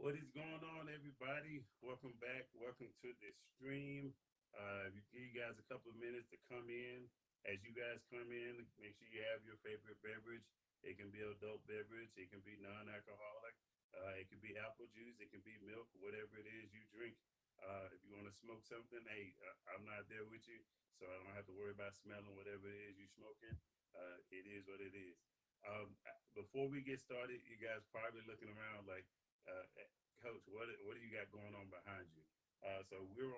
What is going on, everybody? Welcome back. Welcome to this stream. Give you guys a couple of minutes to come in. As you guys come in, make sure you have your favorite beverage. It can be adult beverage. It can be non-alcoholic. It can be apple juice. It can be milk. Whatever it is you drink. If you want to smoke something, hey, I'm not there with you, so I don't have to worry about smelling whatever it is you're smoking. It is what it is. Before we get started, you guys probably looking around like, uh, Coach, what do you got going on behind you? So we're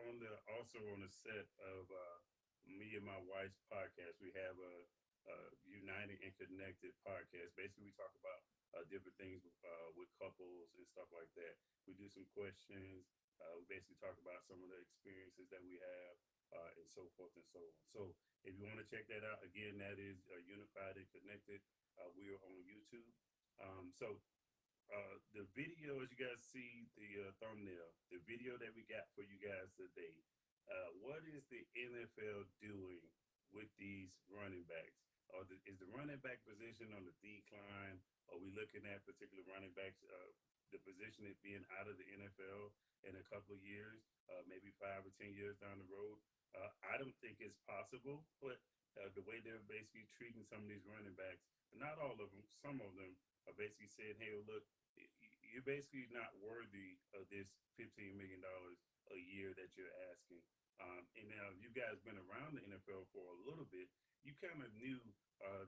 also on the set of me and my wife's podcast. We have a United and Connected podcast. Basically, we talk about different things with couples and stuff like that. We do some questions. We basically talk about some of the experiences that we have and so forth and so on. So if you want to check that out, again, that is Unified and Connected. We are on YouTube. The video, as you guys see the thumbnail, the video that we got for you guys today. What is the NFL doing with these running backs? Is the running back position on the decline? Are we looking at particular running backs, the position it being out of the NFL in a couple of years, maybe 5 or 10 years down the road? I don't think it's possible, but the way they're basically treating some of these running backs, not all of them, some of them are basically saying, hey, look, you're basically not worthy of this $15 million a year that you're asking. And now you guys been around the NFL for a little bit. You kind of knew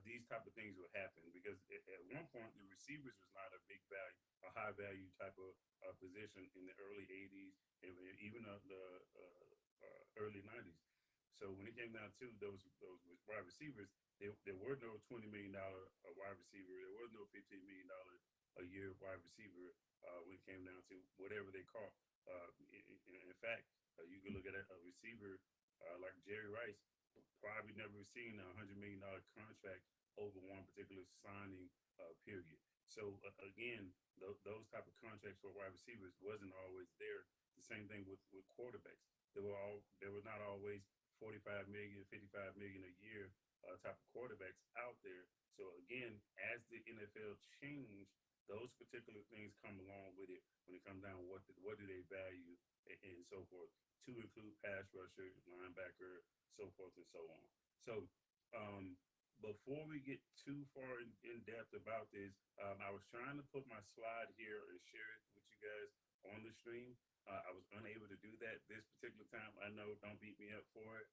these type of things would happen because at one point the receivers was not a big value, a high value type of position in the early '80s and even the early '90s. So when it came down to those wide receivers, there were no $20 million wide receiver. There was no $15 million a year wide receiver when it came down to whatever they call. In fact, you can look at a receiver like Jerry Rice, probably never seen $100 million contract over one particular signing period. So again, those type of contracts for wide receivers wasn't always there. The same thing with quarterbacks. There were not always 45 million, 55 million a year type of quarterbacks out there. So again, as the NFL changed, those particular things come along with it when it comes down to what do they value and so forth, to include pass rusher, linebacker, so forth and so on. So before we get too far in depth about this, I was trying to put my slide here and share it with you guys on the stream. I was unable to do that this particular time. I know, don't beat me up for it,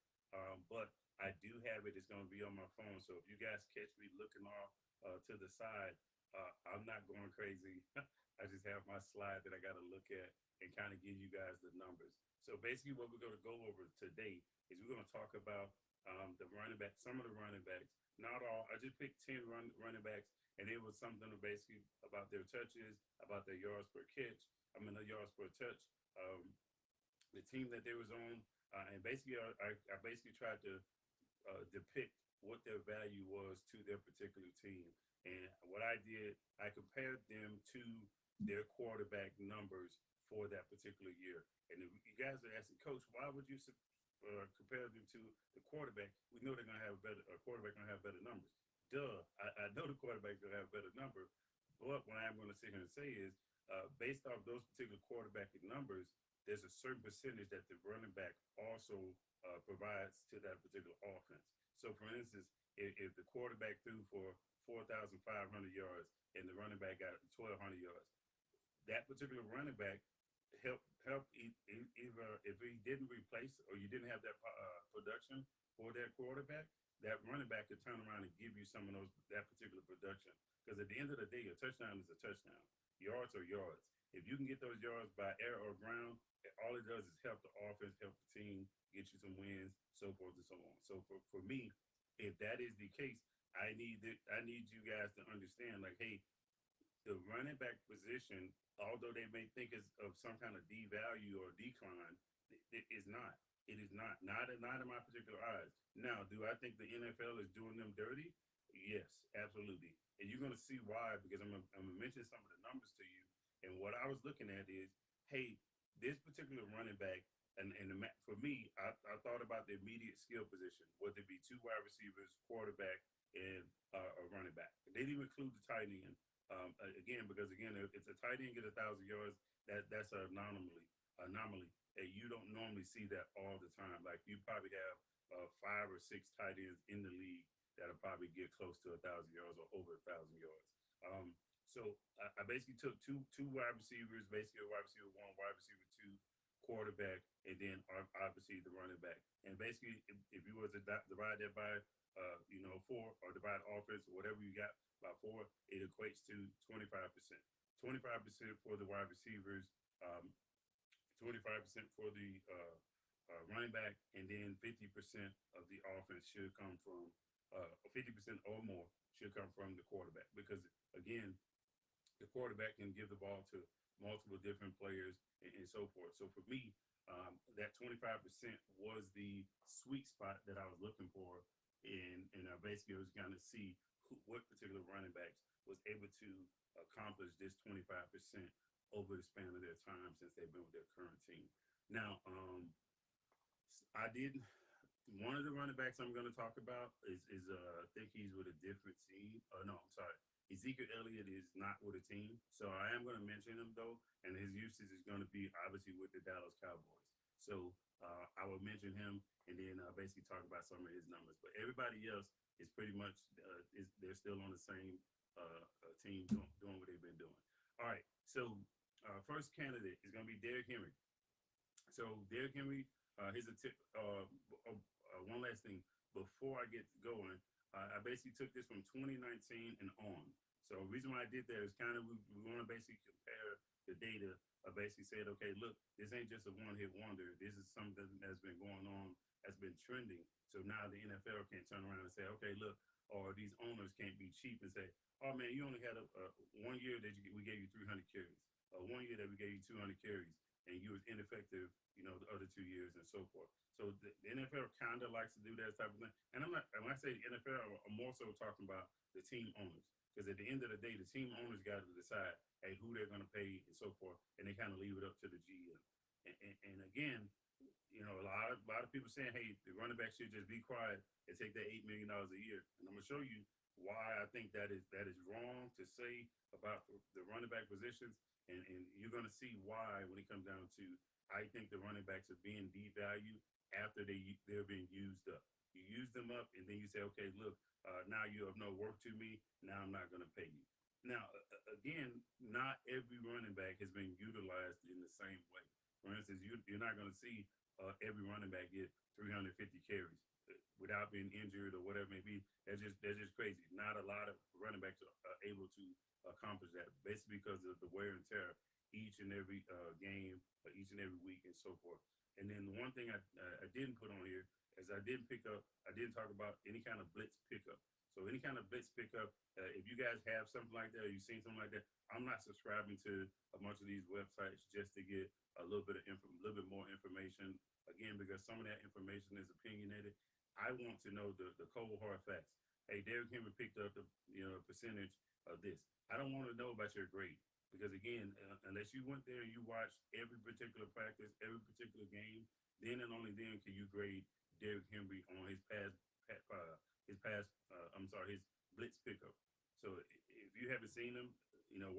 but I do have it. It's going to be on my phone. So if you guys catch me looking off to the side, I'm not going crazy. I just have my slide that I got to look at and kind of give you guys the numbers. So basically, what we're going to go over today is we're going to talk about the running back, some of the running backs, not all. I just picked 10 running backs, and it was something basically about their touches, about their yards per catch. I mean, the yards per touch, the team that they was on, and basically, I basically tried to depict what their value was to their particular team. And what I did, I compared them to their quarterback numbers for that particular year. And if you guys are asking, Coach, why would you compare them to the quarterback? We know they're going to have a quarterback going to have better numbers. Duh, I know the quarterback's going to have a better number. But what I'm going to sit here and say is, based off those particular quarterback numbers, there's a certain percentage that the running back also provides to that particular offense. So, for instance, if the quarterback threw for 4,500 yards and the running back got 1,200 yards, that particular running back helped either if he didn't replace or you didn't have that production for that quarterback, that running back could turn around and give you some of that particular production. Because at the end of the day, a touchdown is a touchdown. Yards are yards. If you can get those yards by air or ground, all it does is help the offense, help the team, get you some wins, so forth and so on. So for me, if that is the case, I need you guys to understand, like, hey, the running back position, although they may think it's of some kind of devalue or decline, it is not. It is not. Not in my particular eyes. Now, do I think the NFL is doing them dirty? Yes, absolutely. And you're going to see why, because I'm going to mention some of the numbers to you. And what I was looking at is, hey, this particular running back, for me, I thought about the immediate skill position, whether it be two wide receivers, quarterback, and a running back. They didn't even include the tight end. Because if a tight end get 1,000 yards, that's an anomaly that you don't normally see that all the time. Like you probably have 5 or 6 tight ends in the league that'll probably get close to 1,000 yards or over 1,000 yards. So I basically took two wide receivers, basically a wide receiver one, wide receiver two, quarterback, and then obviously the running back. And basically, if you were to divide that by four, or divide offense or whatever you got by four, it equates to 25%. 25% for the wide receivers, um, 25% for the running back, and then 50% of the offense should come from 50% or more should come from the quarterback. Because again, the quarterback can give the ball to multiple different players and so forth. So for me, that 25% was the sweet spot that I was looking for, and I basically was going to see what particular running backs was able to accomplish this 25% over the span of their time since they've been with their current team. Now, I did one of the running backs I'm going to talk about is I think he's with a different team. No, I'm sorry. Ezekiel Elliott is not with a team, so I am going to mention him though, and his usage is going to be obviously with the Dallas Cowboys. So I will mention him, and then basically talk about some of his numbers. But everybody else is pretty much they're still on the same team doing what they've been doing. All right, so first candidate is going to be Derrick Henry. So Derrick Henry, here's a tip. One last thing before I get going. I basically took this from 2019 and on. So the reason why I did that is kind of we want to basically compare the data. I basically said, okay, look, this ain't just a one-hit wonder. This is something that's been going on, that's been trending. So now the NFL can't turn around and say, okay, look, or these owners can't be cheap and say, oh man, you only had a 1 year that we gave you 300 carries, 1 year that we gave you 200 carries, and you was ineffective, the other 2 years and so forth. So the NFL kind of likes to do that type of thing. And I'm not, when I say the NFL, I'm more so talking about the team owners. Because at the end of the day, the team owners got to decide, hey, who they're going to pay and so forth, and they kind of leave it up to the GM. And again, a lot of people saying, hey, the running back should just be quiet and take that $8 million a year. And I'm gonna show you why I think that is wrong to say about the running back positions, and you're gonna see why when it comes down to I think the running backs are being devalued after they're being used up. You use them up, and then you say, okay, look, now you have no worth to me. Now I'm not going to pay you. Now, again, not every running back has been utilized in the same way. For instance, you're not going to see every running back get 350 carries without being injured or whatever it may be. That's just crazy. Not a lot of running backs are able to accomplish that, basically because of the wear and tear each and every game, each and every week, and so forth. And then the one thing I didn't put on here is I didn't talk about any kind of blitz pickup. So any kind of blitz pickup, if you guys have something like that, or you've seen something like that, I'm not subscribing to a bunch of these websites just to get a little bit more information. Again, because some of that information is opinionated. I want to know the cold hard facts. Hey, Derrick Henry picked up the percentage of this. I don't want to know about your grade. Because again, unless you went there and you watched every particular practice, every particular game, then and only then can you grade Derrick Henry on his his blitz pickup. So if you haven't seen him,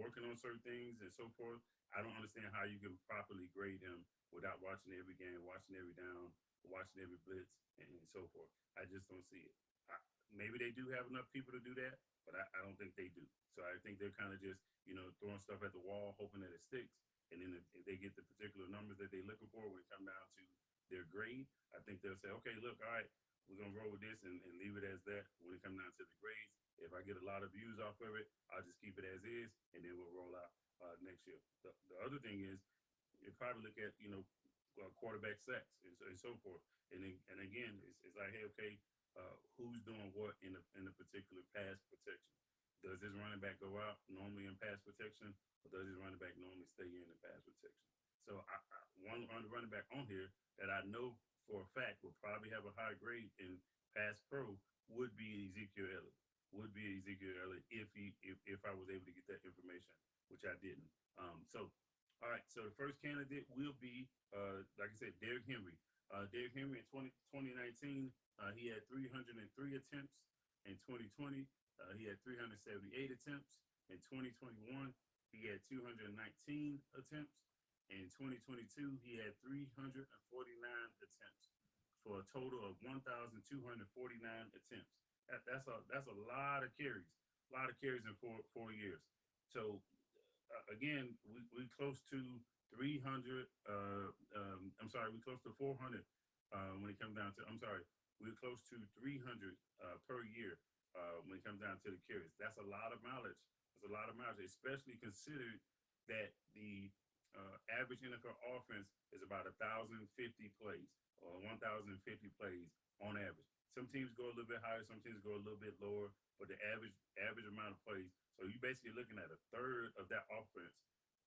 working on certain things and so forth, I don't understand how you can properly grade him without watching every game, watching every down, watching every blitz, and so forth. I just don't see it. Maybe they do have enough people to do that, but I don't think they do. So I think they're kind of just, throwing stuff at the wall, hoping that it sticks. And then if they get the particular numbers that they're looking for when it comes down to their grade, I think they'll say, okay, look, all right, we're going to roll with this and leave it as that when it comes down to the grades. If I get a lot of views off of it, I'll just keep it as is, and then we'll roll out next year. The other thing is, you probably look at, quarterback sacks and so forth. And again, it's like, hey, okay, who's doing what in a particular pass protection? Does this running back go out normally in pass protection, or does this running back normally stay in the pass protection? So one running back on here that I know for a fact will probably have a high grade in pass pro would be Ezekiel Elliott. If I was able to get that information, which I didn't. All right. So the first candidate will be, like I said, Derrick Henry. Derrick Henry in 2019, he had 303 attempts. In 2020, he had 378 attempts. In 2021, he had 219 attempts. In 2022, he had 349 attempts for a total of 1,249 attempts. That's a lot of carries, a lot of carries in 4 years. So again, we close to 300. I'm sorry, we close to 400 when it comes down to. I'm sorry, we're close to 300 per year when it comes down to the carries. That's a lot of mileage. That's a lot of mileage, especially considered that the average NFL offense is about 1,050 plays or 1,050 plays on average. Some teams go a little bit higher, some teams go a little bit lower, but the average amount of plays. So you're basically looking at a third of that offense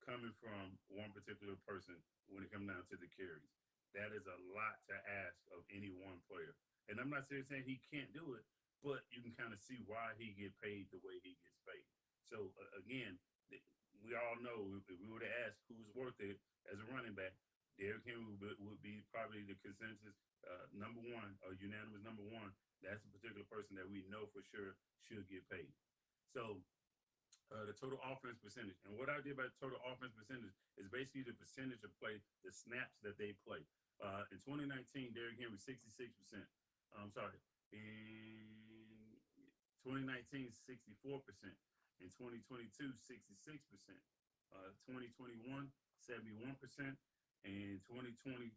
coming from one particular person when it comes down to the carries. That is a lot to ask of any one player. And I'm not saying he can't do it, but you can kind of see why he get paid the way he gets paid. So again, we all know if we were to ask who's worth it as a running back, Derrick Henry would be probably the consensus number one, or unanimous number one. That's a particular person that we know for sure should get paid. So the total offense percentage. And what I did by total offense percentage is basically the percentage of play, the snaps that they play. In 2019, Derrick Henry 66%. I'm sorry. In 2019, 64%. In 2022, 66%. 2021, 71%. And 2022,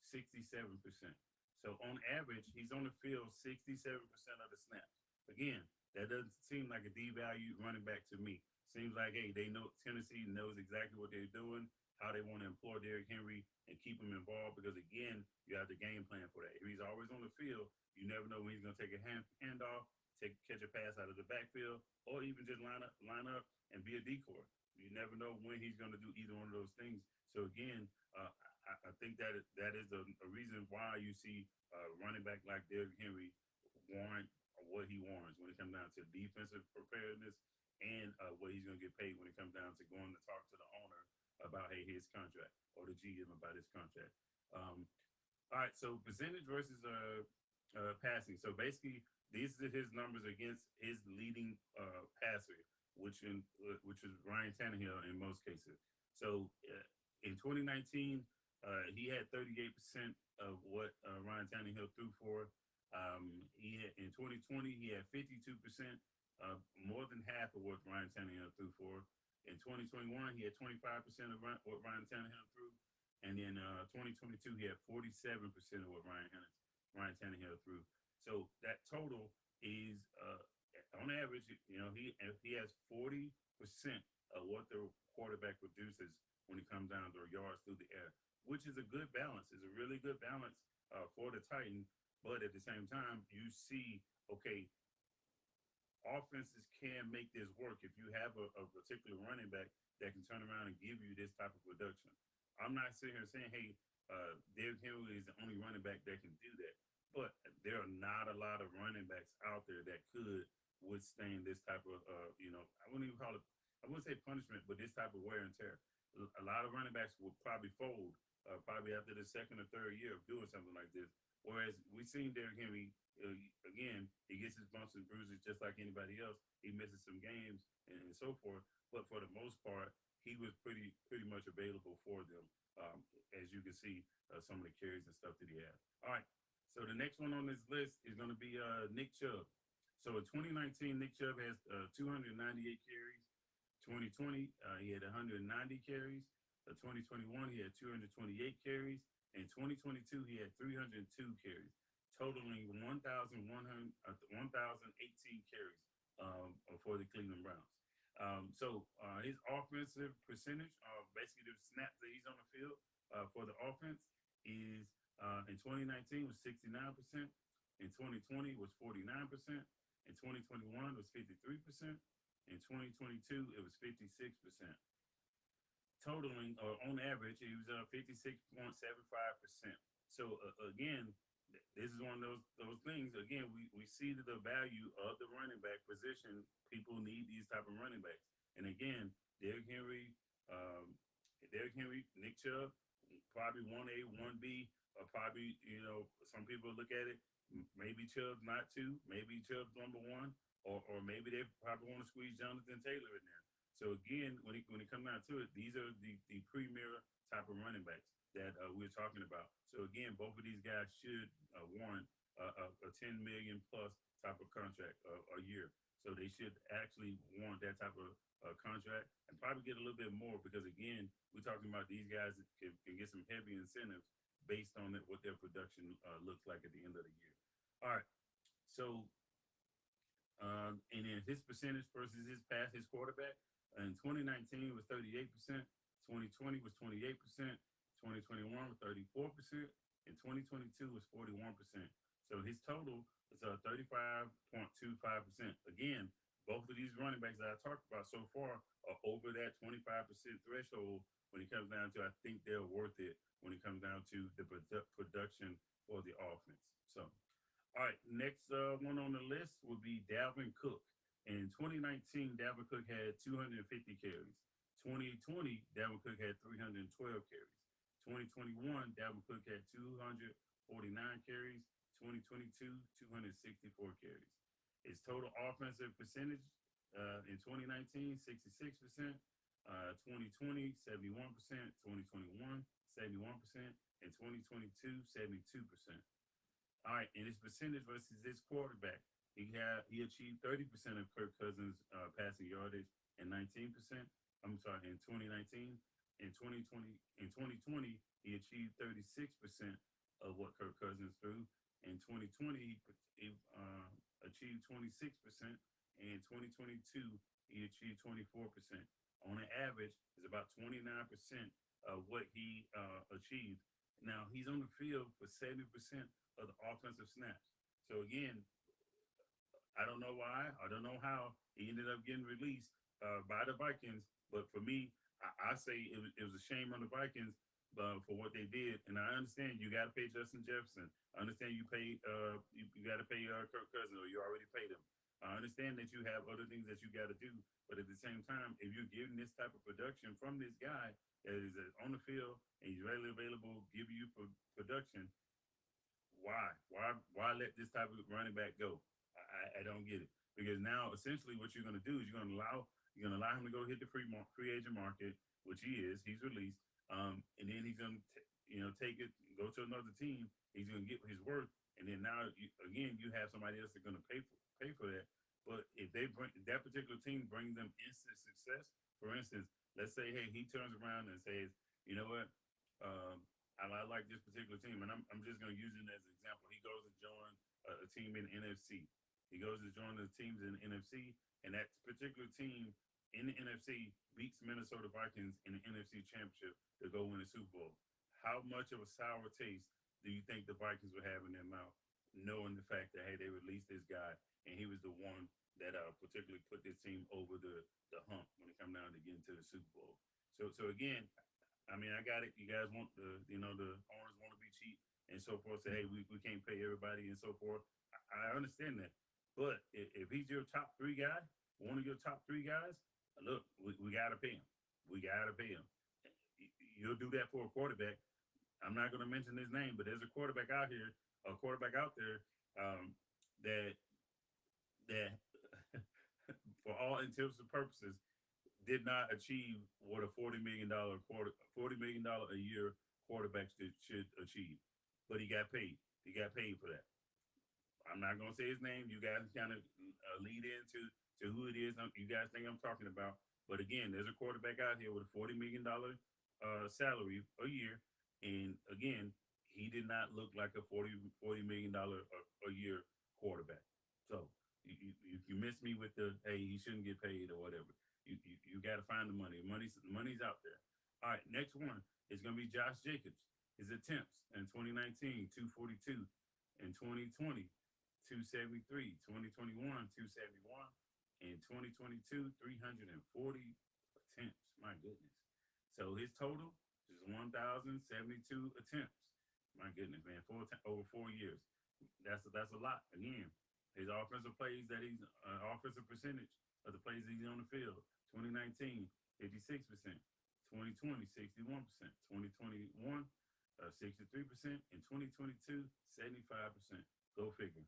67%. So on average, he's on the field 67% of the snaps. Again, that doesn't seem like a devalued running back to me. Seems like, hey, they know Tennessee knows exactly what they're doing, how they want to employ Derrick Henry and keep him involved. Because again, you have the game plan for that. If he's always on the field, you never know when he's going to take a handoff, catch a pass out of the backfield, or even just line up and be a decoy. You never know when he's going to do either one of those things. So again, I think that is a reason why you see running back like Derrick Henry warrant what he warrants when it comes down to defensive preparedness and what he's going to get paid when it comes down to going to talk to the owner about his contract or the GM about his contract. All right, so percentage versus passing. So basically, these are his numbers against his leading passer, which is Ryan Tannehill in most cases. So in 2019, he had 38% of what Ryan Tannehill threw for. In 2020, he had 52%, more than half of what Ryan Tannehill threw for. In 2021, he had 25% of what Ryan Tannehill threw. And in 2022, he had 47% of what Ryan Tannehill threw. So that total is, on average, he has 40% of what the quarterback produces when it comes down to yards through the air, which is a good balance. It's a really good balance for the Titans. But at the same time, you see, okay, offenses can make this work if you have a particular running back that can turn around and give you this type of production. I'm not sitting here saying, hey, Derrick Henry is the only running back that can do that. But there are not a lot of running backs out there that could withstand this type of, I wouldn't even call it, I wouldn't say punishment, but this type of wear and tear. A lot of running backs will probably fold probably after the second or third year of doing something like this. Whereas we've seen Derrick Henry, again, he gets his bumps and bruises just like anybody else. He misses some games and so forth. But for the most part, he was pretty much available for them, as you can see some of the carries and stuff that he had. All right, so the next one on this list is going to be Nick Chubb. So in 2019, Nick Chubb has 298 carries. 2020, he had 190 carries. 2021, he had 228 carries. In 2022, he had 302 carries, totaling 1,018 carries for the Cleveland Browns. So his offensive percentage, basically the snaps that he's on the field for the offense, is in 2019 was 69%. In 2020 was 49%. In 2021 was 53%. In 2022 it was 56%. Totaling, or on average, he was 56.75%. So again, this is one of those things. Again, we see the value of the running back position. People need these type of running backs. And again, Derrick Henry, Nick Chubb, probably 1A, 1B, or probably, some people look at it, maybe Chubb's not two, maybe Chubb's number one. or maybe they probably want to squeeze Jonathan Taylor in there. So again, when it comes down to it, these are the premier type of running backs that we're talking about. So again, both of these guys should warrant a 10 million plus type of contract a year. So they should actually warrant that type of contract and probably get a little bit more because again, we're talking about these guys that can get some heavy incentives based on what their production looks like at the end of the year. All right. So and then his percentage versus his quarterback in 2019 was 38%, 2020 was 28%, 2021 was 34%, and 2022 was 41%. So his total is 35.25%. Again, both of these running backs that I talked about so far are over that 25% threshold when it comes down to, I think they're worth it when it comes down to the production for the offense. So all right, next one on the list would be Dalvin Cook. In 2019, Dalvin Cook had 250 carries. 2020, Dalvin Cook had 312 carries. 2021, Dalvin Cook had 249 carries. 2022, 264 carries. His total offensive percentage in 2019, 66%. 2020, 71%. 2021, 71%. And 2022, 72%. All right, and his percentage versus his quarterback, he achieved 30% of Kirk Cousins' passing yardage and 19%. I'm sorry, in 2019, in 2020, he achieved 36% of what Kirk Cousins threw. In 2020, he achieved 26%. In 2022, he achieved 24%. On an average, it's about 29% of what he achieved. Now he's on the field for 70% of the offensive snaps. So again, I don't know why, I don't know how he ended up getting released by the Vikings. But for me, I say it was a shame on the Vikings for what they did. And I understand you got to pay Justin Jefferson. I understand you got to pay Kirk Cousins, or you already paid him. I understand that you have other things that you got to do, but at the same time, if you're getting this type of production from this guy that is on the field and he's readily available, give you production, why let this type of running back go? I don't get it, because now essentially what you're going to do is you're going to allow him to go hit the free agent market, which he's released, and then he's going to take it, go to another team. He's going to get his worth, and then now you have somebody else that's going to pay for that. But if that particular team brings them instant success, for instance, let's say, hey, he turns around and says, you know what, I like this particular team, and I'm just going to use it as an example. He goes to join a team in the NFC. He goes to join the teams in the NFC, and that particular team in the NFC beats Minnesota Vikings in the NFC Championship to go win the Super Bowl. How much of a sour taste do you think the Vikings would have in their mouth, knowing the fact that, hey, they released this guy, and he was the one that particularly put this team over the hump when it come down to getting to the Super Bowl? So again, I mean, I got it. You guys want the owners want to be cheap and so forth. Say, hey, we can't pay everybody and so forth. I understand that. But if he's your top three guy, one of your top three guys, look, we got to pay him. We got to pay him. You'll do that for a quarterback. I'm not going to mention his name, but there's a quarterback out there that for all intents and purposes, did not achieve what a $40 million a year quarterback should achieve. But he got paid. He got paid for that. I'm not gonna say his name. You guys kind of lead into who it is. You guys think I'm talking about. But again, there's a quarterback out here with a $40 million salary a year, and again, he did not look like a $40 million a year quarterback. So you miss me with the, hey, he shouldn't get paid or whatever. You got to find the money. Money's out there. All right, next one is going to be Josh Jacobs. His attempts in 2019, 242. In 2020, 273. 2021, 271. In 2022, 340 attempts. My goodness. So his total is 1,072 attempts. My goodness, man, over 4 years. That's a lot. Again, his offensive plays that he's offensive percentage of the plays that he's on the field. 2019, 56%. 2020, 61%. 2021, 63%. And 2022, 75%. Go figure.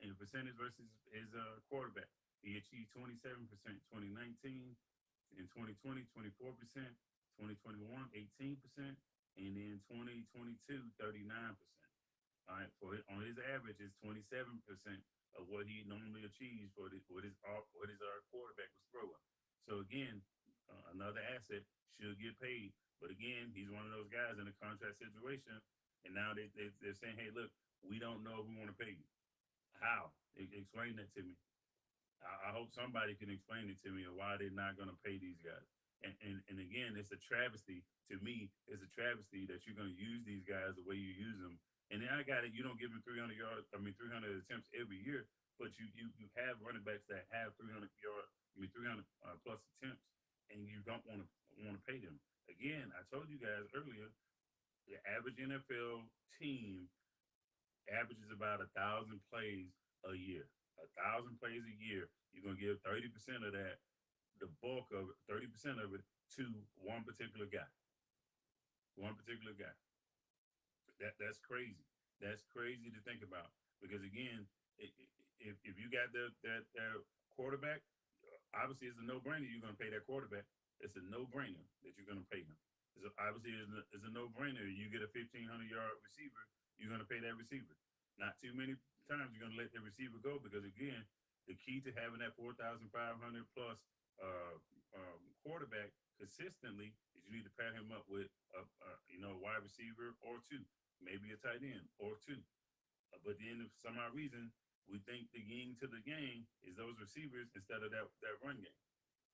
In percentage versus his quarterback, he achieved 27% 2019, in 2020 24%, 2021 18%, and then 2022 39%. All right, on his average, it's 27% of what he normally achieves for what his quarterback was throwing. So again, another asset should get paid. But again, he's one of those guys in a contract situation, and now they're saying, hey, look, we don't know if we want to pay you. How? Explain that to me. I hope somebody can explain it to me, or why they're not going to pay these guys. And again, it's a travesty to me. It's a travesty that you're going to use these guys the way you use them. And then I got it. You don't give them 300 yards. I mean, 300 attempts every year, but you have running backs that have 300 yard. I mean, 300 plus attempts, and you don't want to pay them. Again, I told you guys earlier, the average NFL team averages about 1,000 plays a year. 1,000 plays a year. You're gonna give 30% of that, the bulk of it, 30% of it, to one particular guy. One particular guy. That's crazy. That's crazy to think about, because again, if you got that quarterback, obviously it's a no brainer. You're gonna pay that quarterback. It's a no brainer that you're gonna pay him. Obviously it's a no brainer. You get a 1,500 yard receiver, you're gonna pay that receiver. Not too many times you're gonna let the receiver go, because again, the key to having that 4,500 plus quarterback consistently is you need to pair him up with a wide receiver or two, maybe a tight end or two. But then if some odd reason we think the yin to the game is those receivers instead of that run game.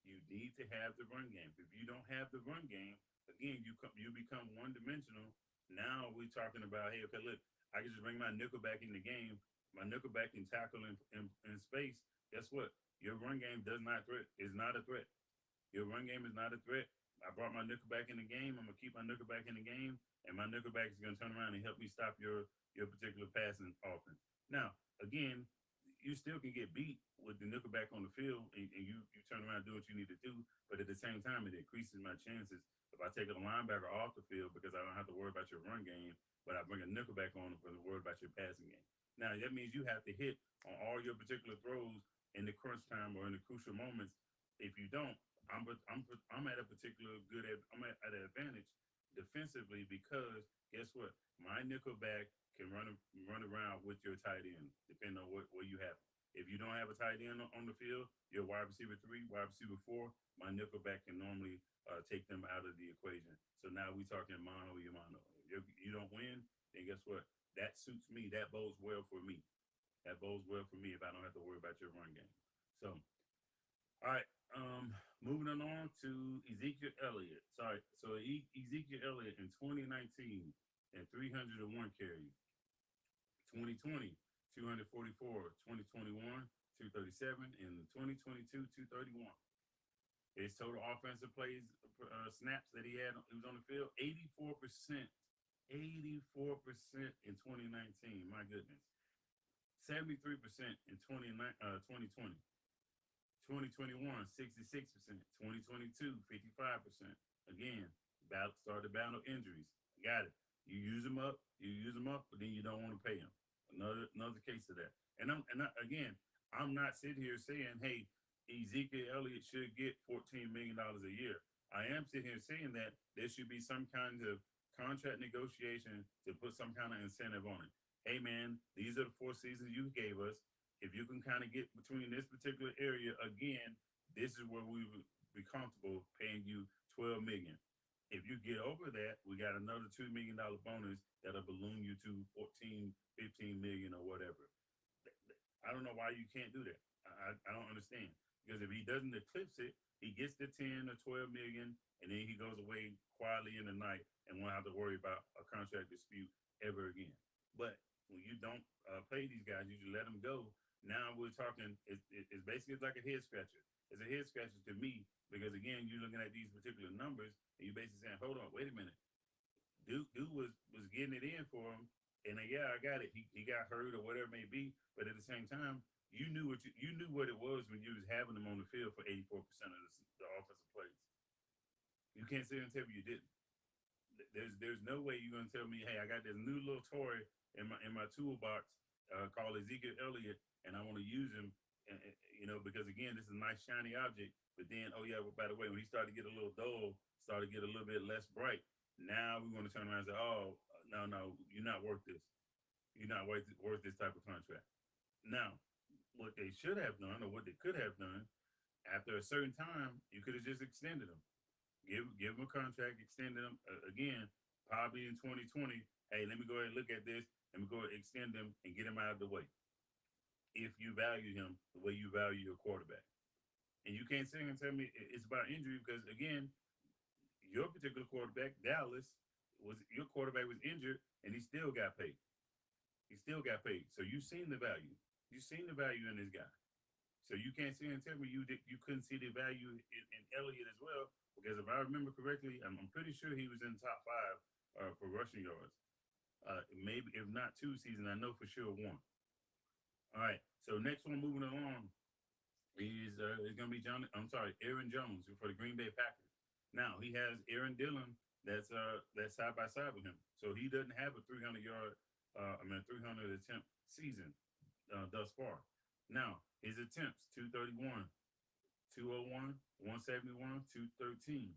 You need to have the run game. If you don't have the run game, again, you become one dimensional. Now we're talking about, hey, okay, look, I can just bring my nickel back in the game. My nickel back can tackle in space. Guess what? Your run game does not threat is not a threat. Your run game is not a threat. I brought my nickel back in the game. I'm gonna keep my nickel back in the game, and my nickel back is gonna turn around and help me stop your particular passing offense. Now, again, you still can get beat with the nickelback on the field, and you turn around and do what you need to do. But at the same time, it increases my chances if I take a linebacker off the field, because I don't have to worry about your run game, but I bring a nickelback on because I worry about your passing game. Now that means you have to hit on all your particular throws in the crunch time or in the crucial moments. If you don't, I'm at a particular I'm at an advantage defensively, because guess what? My nickelback can run around with your tight end, depending on where you have. If you don't have a tight end on the field, your wide receiver three, wide receiver four, my nickelback can normally take them out of the equation. So now we talking mano y mano. If you don't win, then guess what? That suits me. That bodes well for me. That bodes well for me if I don't have to worry about your run game. So, all right. Moving on to Ezekiel Elliott. Sorry. So Ezekiel Elliott in 2019 and 301 carries. 2020, 244, 2021, 237, and 2022, 231. His total offensive plays, snaps that he was on the field, 84%. 84% in 2019. My goodness. 73% in 2020. 2021, 66%. 2022, 55%. Again, started battle injuries. Got it. You use them up, but then you don't want to pay them. Another case of that. Again, I'm not sitting here saying, hey, Ezekiel Elliott should get $14 million a year. I am sitting here saying that there should be some kind of contract negotiation to put some kind of incentive on it. Hey man, these are the 4 seasons you gave us. If you can kind of get between this particular area again, this is where we would be comfortable paying you 12 million. If you get over that, we got another $2 million bonus that'll balloon you to 14, 15 million or whatever. I don't know why you can't do that. I don't understand. Because if he doesn't eclipse it, he gets the 10 or 12 million, and then he goes away quietly in the night and won't have to worry about a contract dispute ever again. But when you don't pay these guys, you just let them go. Now we're talking, it's basically like a head scratcher. It's a head scratcher to me, because again, you're looking at these particular numbers and you're basically saying, hold on, wait a minute. Dude was getting it in for him, and yeah, I got it. He got hurt or whatever it may be, but at the same time, you knew what it was when you was having them on the field for 84% of the offensive plays. You can't sit and tell me you didn't. There's no way you're gonna tell me, hey, I got this new little toy in my toolbox, called Ezekiel Elliott, and I want to use him, because again, this is a nice shiny object. But then, oh yeah, well, by the way, when he started to get a little dull, started to get a little bit less bright, now we want to turn around and say, oh, no, no, you're not worth this. You're not worth this type of contract. Now, what they should have done, or what they could have done, after a certain time, you could have just extended them. Give them a contract, extend them again, probably in 2020. Hey, let me go ahead and look at this. Let me go ahead and extend them and get him out of the way. If you value him the way you value your quarterback, and you can't sit here and tell me it's about injury because again, your particular quarterback, Dallas, was your quarterback was injured and he still got paid. He still got paid. So you've seen the value. You've seen the value in this guy. So you can't sit here and tell me you couldn't see the value in Elliott as well. Because if I remember correctly, I'm pretty sure he was in top five for rushing yards. Maybe if not two seasons, I know for sure one. All right. So next one, moving along, is going to be Aaron Jones for the Green Bay Packers. Now he has Aaron Dillon that's side by side with him, so he doesn't have a 300 attempt season thus far. Now his attempts 231, 201, 171, 213.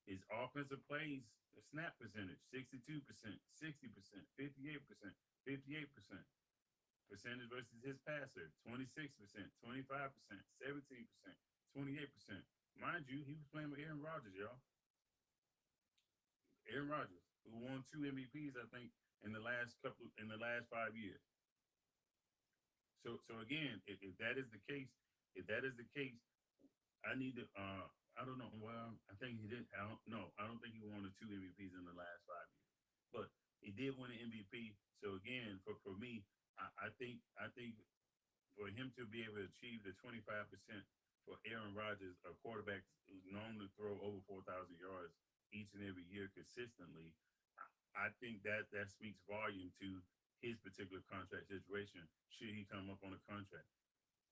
His offensive plays snap percentage 62%, 60%, 58%, 58%. Percentage versus his passer 26%, 25%, 17%, 28%. Mind you, he was playing with Aaron Rodgers, y'all. Aaron Rodgers, who won two MVPs, I think, in the last 5 years. So again, if that is the case, if that is the case, I need to. I don't know. Well, I think he did. I don't know. I don't think he won the two MVPs in the last 5 years, but he did win an MVP. So again, for me, I think for him to be able to achieve the 25% for Aaron Rodgers, a quarterback who's known to throw over 4,000 yards each and every year consistently, I think that speaks volume to his particular contract situation. Should he come up on a contract,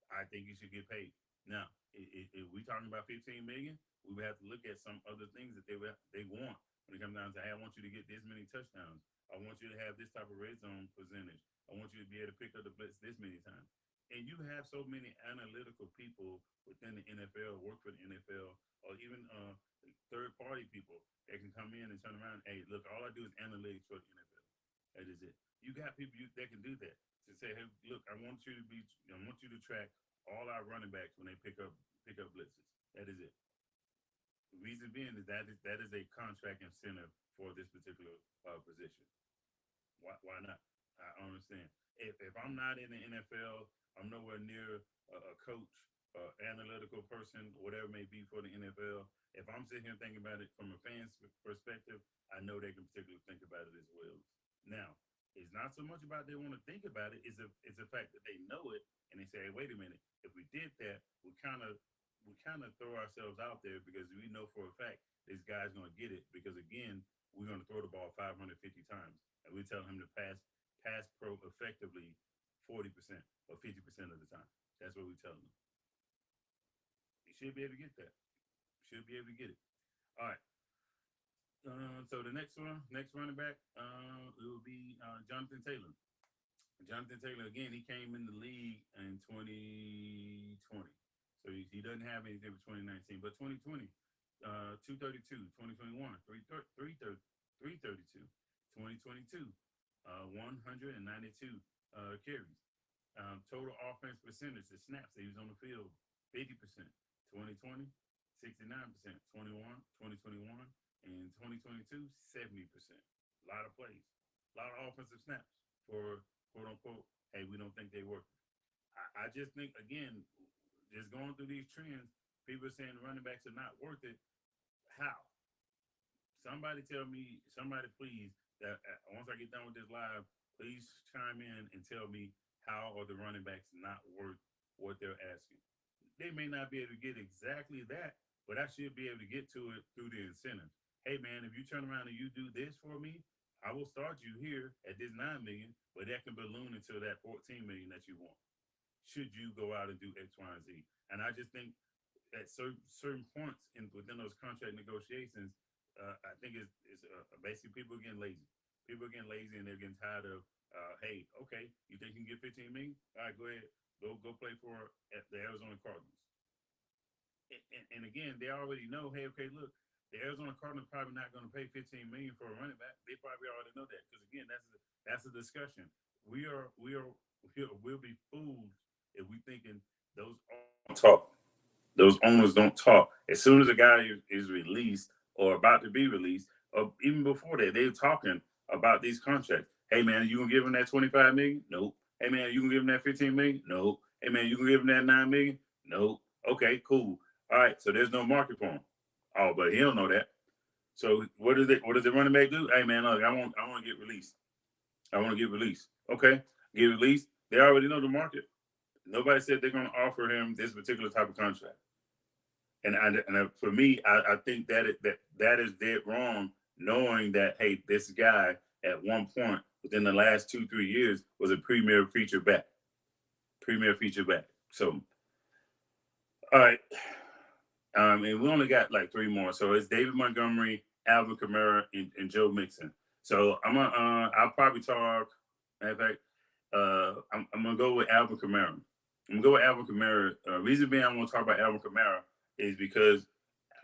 I think he should get paid. Now, if we talking about 15 million, we would have to look at some other things that they want when it comes down to, hey, I want you to get this many touchdowns. I want you to have this type of red zone percentage. I want you to be able to pick up the blitz this many times. And you have so many analytical people within the NFL, work for the NFL, or even third party people that can come in and turn around. Hey, look, all I do is analytics for the NFL. That is it. You got people that can do that to say, hey, look, I want you to track all our running backs when they pick up blitzes. That is it. The reason being is that is a contract incentive for this particular position. Why not? I understand. If I'm not in the NFL, I'm nowhere near a coach, analytical person, whatever it may be for the NFL. If I'm sitting here thinking about it from a fan's perspective, I know they can particularly think about it as well. Now, it's not so much about they want to think about it. It's a fact that they know it and they say, hey, wait a minute. If we did that, we kind of throw ourselves out there because we know for a fact this guy's going to get it because again, we're going to throw the ball 550 times and we tell him to pass pro effectively 40% or 50% of the time. That's what we tell him. He should be able to get that. Should be able to get it. All right. So the next running back, it will be Jonathan Taylor. Jonathan Taylor, again, he came in the league in 2020. So he doesn't have anything for 2019, but 2020, 232, 2021, 332, 2022, 192 carries. Total offense percentage, the snaps that he was on the field, 50%, 2020, 69%, 2021, and 2022, 70%. A lot of plays, a lot of offensive snaps for quote unquote, hey, we don't think they work. I just think, again, just going through these trends, people are saying running backs are not worth it. How? Somebody tell me, somebody please, that once I get done with this live, please chime in and tell me how are the running backs not worth what they're asking. They may not be able to get exactly that, but I should be able to get to it through the incentive. Hey man, if you turn around and you do this for me, I will start you here at this 9 million, but that can balloon into that 14 million that you want. Should you go out and do X, Y, and Z? And I just think at certain points within those contract negotiations, I think it's basically people are getting lazy. People are getting lazy and they're getting tired of Hey, okay, you think you can get 15 million? All right, go ahead, go play for the Arizona Cardinals. And again, they already know, hey, okay, look, the Arizona Cardinals probably not going to pay 15 million for a running back. They probably already know that because again, that's a discussion. We'll be fooled if we thinking those owners don't talk. Those owners don't talk. As soon as a guy is released or about to be released, or even before that, they're talking about these contracts. Hey man, you gonna give him that 25 million? Nope. Hey man, you gonna give him that 15 million? Nope. Hey man, you gonna give him that 9 million? Nope. Okay, cool. All right, so there's no market for him. Oh, but he don't know that. So what does the running back do? Hey man, look, I want to get released. I want to get released. Okay, get released. They already know the market. Nobody said they're going to offer him this particular type of contract. For me, I think that is dead wrong. Knowing that, hey, this guy at one point within the last 2-3 years was a premier feature back. So, all right, and we only got like three more. So it's David Montgomery, Alvin Kamara, and Joe Mixon. So I'll probably talk. Matter of fact, I'm gonna go with Alvin Kamara. I'm gonna go with Alvin Kamara. Reason being, I want to talk about Alvin Kamara is because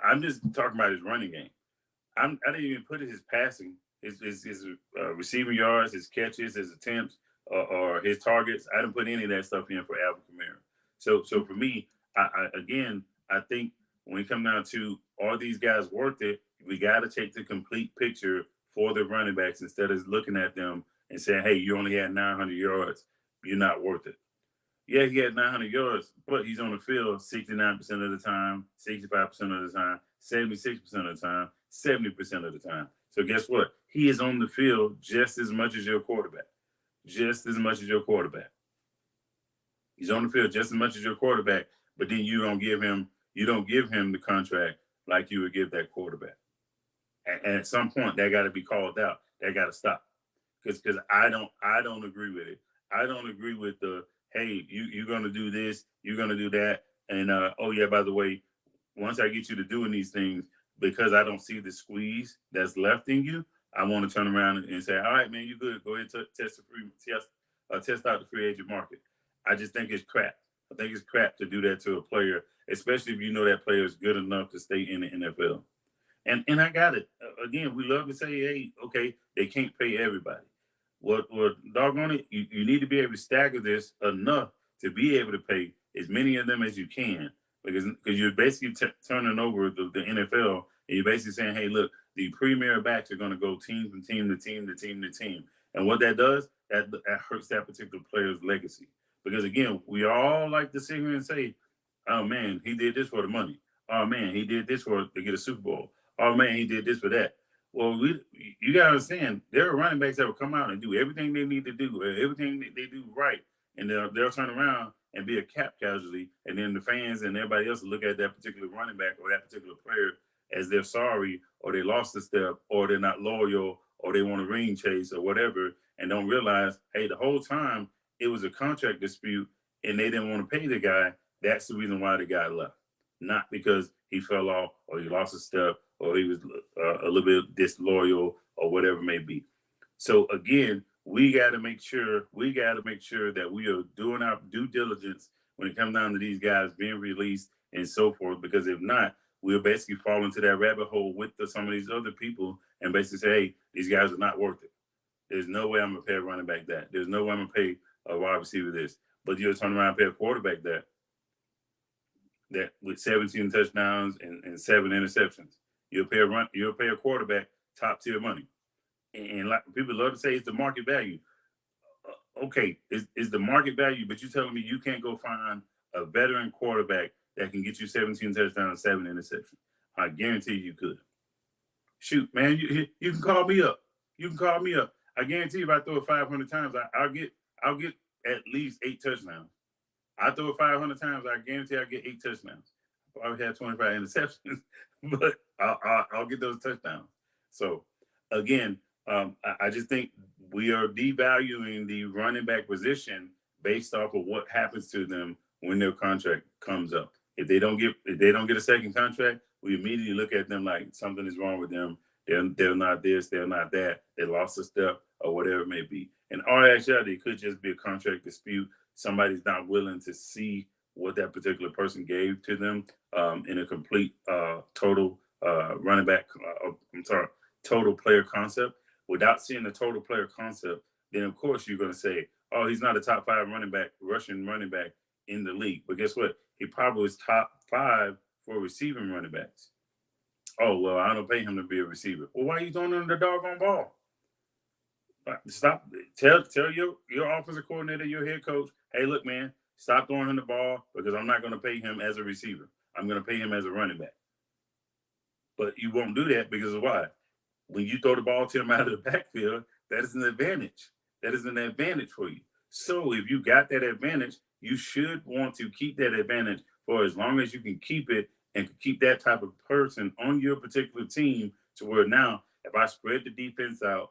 I'm just talking about his running game. I didn't even put his passing, his receiving yards, his catches, his attempts, or his targets. I didn't put any of that stuff in for Alvin Kamara. So for me, again, I think when it comes down to are these guys worth it, we got to take the complete picture for the running backs instead of looking at them and saying, "Hey, you only had 900 yards. You're not worth it." Yeah, he had 900 yards, but he's on the field 69% of the time, 65% of the time, 76% of the time, 70% of the time. So guess what? He is on the field just as much as your quarterback. Just as much as your quarterback. He's on the field just as much as your quarterback, but then you don't give him the contract like you would give that quarterback. And at some point that got to be called out. That got to stop. Because I don't agree with it. I don't agree with the hey, you're gonna do this, you're gonna do that, and oh yeah, by the way, once I get you to doing these things, because I don't see the squeeze that's left in you, I want to turn around and say, all right, man, you good. Go ahead and test out the free agent market. I just think it's crap. I think it's crap to do that to a player, especially if you know that player is good enough to stay in the NFL. And I got it. Again, we love to say, hey, okay, they can't pay everybody. What doggone it, you need to be able to stagger this enough to be able to pay as many of them as you can, because you're basically turning over the NFL, and you're basically saying, hey, look, the premier backs are going to go team to team to team to team to team, and what that does, that hurts that particular player's legacy. Because again, we all like to sit here and say, oh man, he did this for the money. Oh man, he did this for to get a Super Bowl. Oh man, he did this for that. Well, you gotta understand there are running backs that will come out and do everything they need to do, everything they do right, and they'll turn around and be a cap casualty, and then the fans and everybody else will look at that particular running back or that particular player as they're sorry, or they lost a step, or they're not loyal, or they want a ring chase or whatever, and don't realize, hey, the whole time it was a contract dispute, and they didn't want to pay the guy. That's the reason why the guy left, not because he fell off or he lost a step or he was a little bit disloyal or whatever it may be. So again, we got to make sure that we are doing our due diligence when it comes down to these guys being released and so forth. Because if not, we'll basically fall into that rabbit hole with some of these other people and basically say, hey, these guys are not worth it. There's no way I'm gonna pay a running back that. There's no way I'm gonna pay a wide receiver this. But you'll turn around and pay a quarterback that with 17 touchdowns and 7 interceptions. You'll pay a quarterback top tier money. And like people love to say it's the market value. Okay, is the market value, but you're telling me you can't go find a veteran quarterback that can get you 17 touchdowns, 7 interceptions. I guarantee you could. Shoot, man, you can call me up. You can call me up. I guarantee if I throw it 500 times, I'll get at least 8 touchdowns. I throw it 500 times, I guarantee I get 8 touchdowns. I probably had 25 interceptions, but I'll get those touchdowns. So again, I just think we are devaluing the running back position based off of what happens to them when their contract comes up. If they don't get a second contract, we immediately look at them like something is wrong with them. They're not this, they're not that. They lost a step or whatever it may be. In all actuality, it could just be a contract dispute. Somebody's not willing to see what that particular person gave to them in a complete total running back. I'm sorry, total player concept. Without seeing the total player concept, then of course you're going to say, "Oh, he's not a top 5 running back, Russian running back in the league." But guess what? He probably was top 5 for receiving running backs. Oh well, I don't pay him to be a receiver. Well, why are you throwing him the doggone ball? Stop. Tell your offensive coordinator, your head coach, hey, look, man, stop throwing him the ball because I'm not going to pay him as a receiver. I'm going to pay him as a running back. But you won't do that because of why? When you throw the ball to him out of the backfield, that is an advantage. That is an advantage for you. So if you got that advantage, you should want to keep that advantage for as long as you can keep it and keep that type of person on your particular team to where now, if I spread the defense out,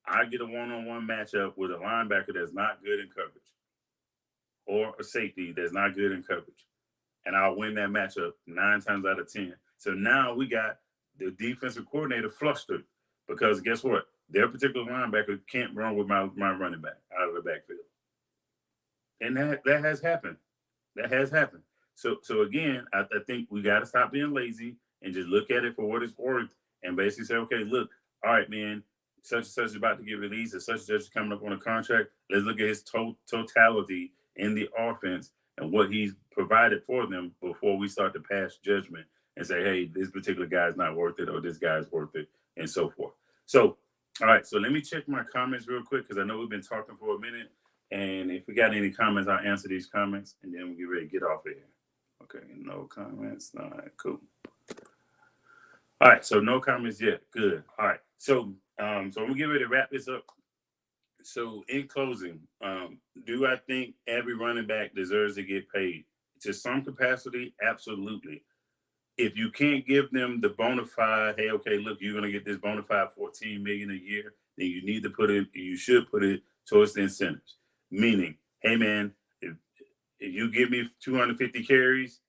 I get a one-on-one matchup with a linebacker that's not good in coverage or a safety that's not good in coverage. And I'll win that matchup 9 times out of 10. So now we got the defensive coordinator flustered because guess what? Their particular linebacker can't run with my running back out of the backfield. And that has happened. That has happened. So again, I think we got to stop being lazy and just look at it for what it's worth and basically say, okay, look, all right, man, such and such is about to get released, and such and such is coming up on a contract. Let's look at his totality in the offense and what he's provided for them before we start to pass judgment and say, hey, this particular guy's not worth it or this guy's worth it and so forth. So, all right, so let me check my comments real quick because I know we've been talking for a minute. And if we got any comments, I'll answer these comments and then we'll get ready to get off of here. Okay, no comments. All right, cool. All right, so no comments yet. Good. All right, so I'm gonna get ready to wrap this up. So in closing, do I think every running back deserves to get paid? To some capacity, absolutely. If you can't give them the bona fide, hey, okay, look, you're gonna get this bona fide 14 million a year, then you need to put it, you should put it towards the incentives. Meaning, hey man, if you give me 250 carries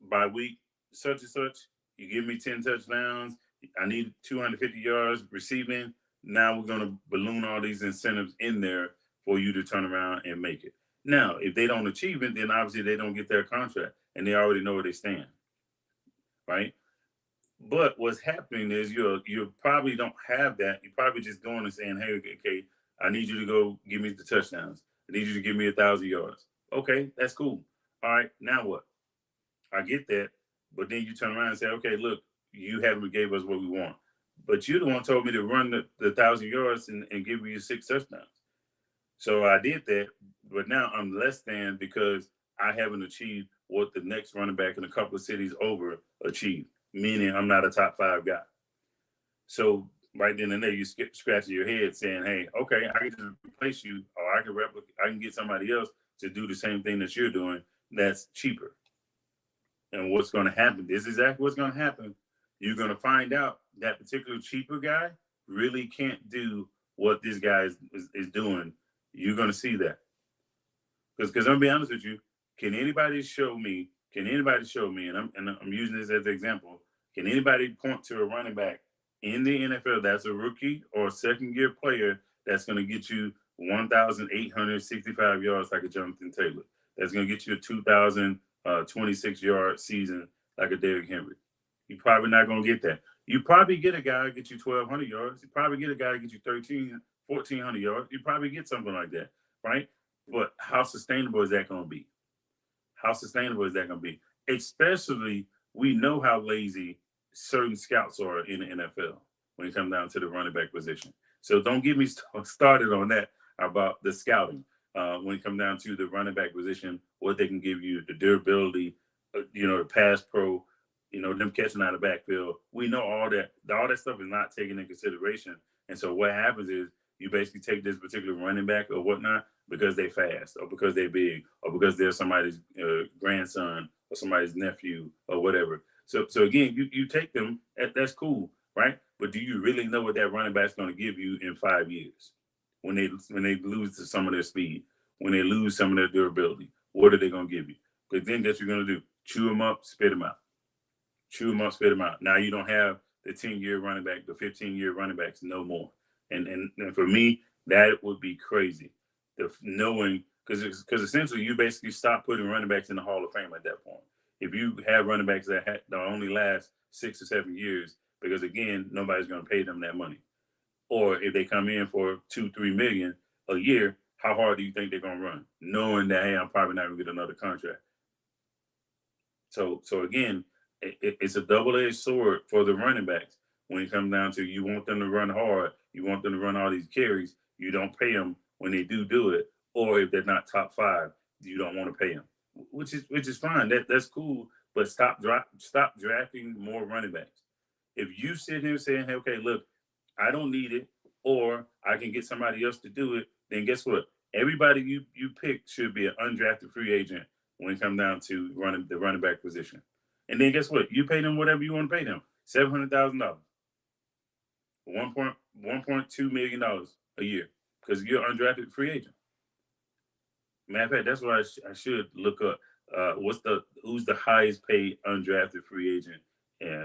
by week, such and such, you give me 10 touchdowns, I need 250 yards receiving. Now we're going to balloon all these incentives in there for you to turn around and make it. Now, if they don't achieve it, then obviously they don't get their contract and they already know where they stand. Right? But what's happening is you probably don't have that. You're probably just going and saying, hey, okay, I need you to go give me the touchdowns. I need you to give me 1,000 yards. Okay, that's cool. All right, now what? I get that. But then you turn around and say, okay, look, you haven't gave us what we want. But you the one told me to run the 1,000 yards and give you 6 touchdowns. So I did that, but now I'm less than because I haven't achieved what the next running back in a couple of cities over achieved, meaning I'm not a top 5 guy. So right then and there, you scratching your head saying, hey, okay, I can just replace you or I can get somebody else to do the same thing that you're doing that's cheaper. And what's going to happen? This is exactly what's going to happen. You're going to find out that particular cheaper guy really can't do what this guy is doing. You're going to see that. Because I'm going to be honest with you, can anybody show me, and I'm using this as an example, can anybody point to a running back in the NFL that's a rookie or a second-year player that's going to get you 1,865 yards like a Jonathan Taylor? That's going to get you a 2,026-yard season like a Derrick Henry. You're probably not going to get that. You probably get a guy to get you 1,200 yards. You probably get a guy to get you 1,400 yards. You probably get something like that, right? But how sustainable is that going to be? How sustainable is that going to be? Especially, we know how lazy certain scouts are in the NFL when it comes down to the running back position. So don't get me started on that about the scouting when it comes down to the running back position, what they can give you, the durability, the pass pro, them catching out of the backfield. We know all that stuff is not taken into consideration. And so what happens is you basically take this particular running back or whatnot because they're fast or because they're big or because they're somebody's grandson or somebody's nephew or whatever. So again, you take them, that's cool, right? But do you really know what that running back's going to give you in 5 years when they lose to some of their speed, when they lose some of their durability? What are they going to give you? Because then that's what you're going to do. Chew them up, spit them out. Chew them up, spit them out. Now you don't have the 10-year running back, the 15-year running backs no more. And for me, that would be crazy. The knowing because essentially you basically stop putting running backs in the Hall of Fame at that point. If you have running backs that only last 6 or 7 years, because again, nobody's going to pay them that money. Or if they come in for 2-3 million a year, how hard do you think they're going to run, knowing that hey, I'm probably not going to get another contract? So again, it's a double-edged sword for the running backs when it comes down to you want them to run hard, you want them to run all these carries, you don't pay them when they do it, or if they're not top 5, you don't want to pay them, which is fine. That's cool, but stop drafting more running backs. If you sit here saying, hey, okay, look, I don't need it, or I can get somebody else to do it, then guess what? Everybody you pick should be an undrafted free agent when it comes down to the running back position. And then guess what? You pay them whatever you want to pay them. $700,000, $1.2 million a year because you're undrafted free agent. Matter of fact, that's what I should look up. Who's the highest paid undrafted free agent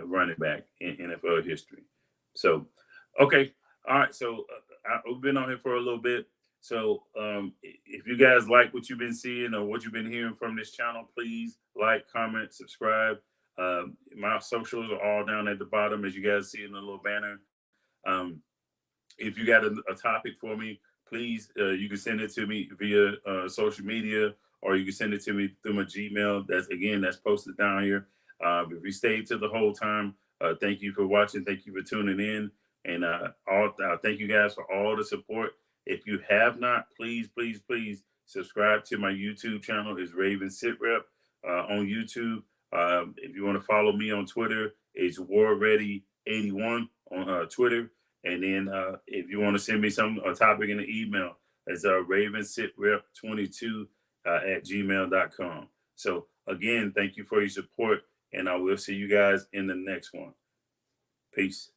running back in NFL history? So, okay, all right. So we've been on here for a little bit. So if you guys like what you've been seeing or what you've been hearing from this channel, please like, comment, subscribe. My socials are all down at the bottom, as you guys see in the little banner. If you got a topic for me, please, you can send it to me via social media, or you can send it to me through my Gmail. That's posted down here. If you stayed to the whole time, thank you for watching. Thank you for tuning in. And thank you guys for all the support. If you have not, please subscribe to my YouTube channel. It's Raven Sitrep on YouTube. If you want to follow me on Twitter, it's WarReady81 on Twitter. And then if you want to send me a topic in the email, it's ravensitrep22 at gmail.com. So again, thank you for your support, and I will see you guys in the next one. Peace.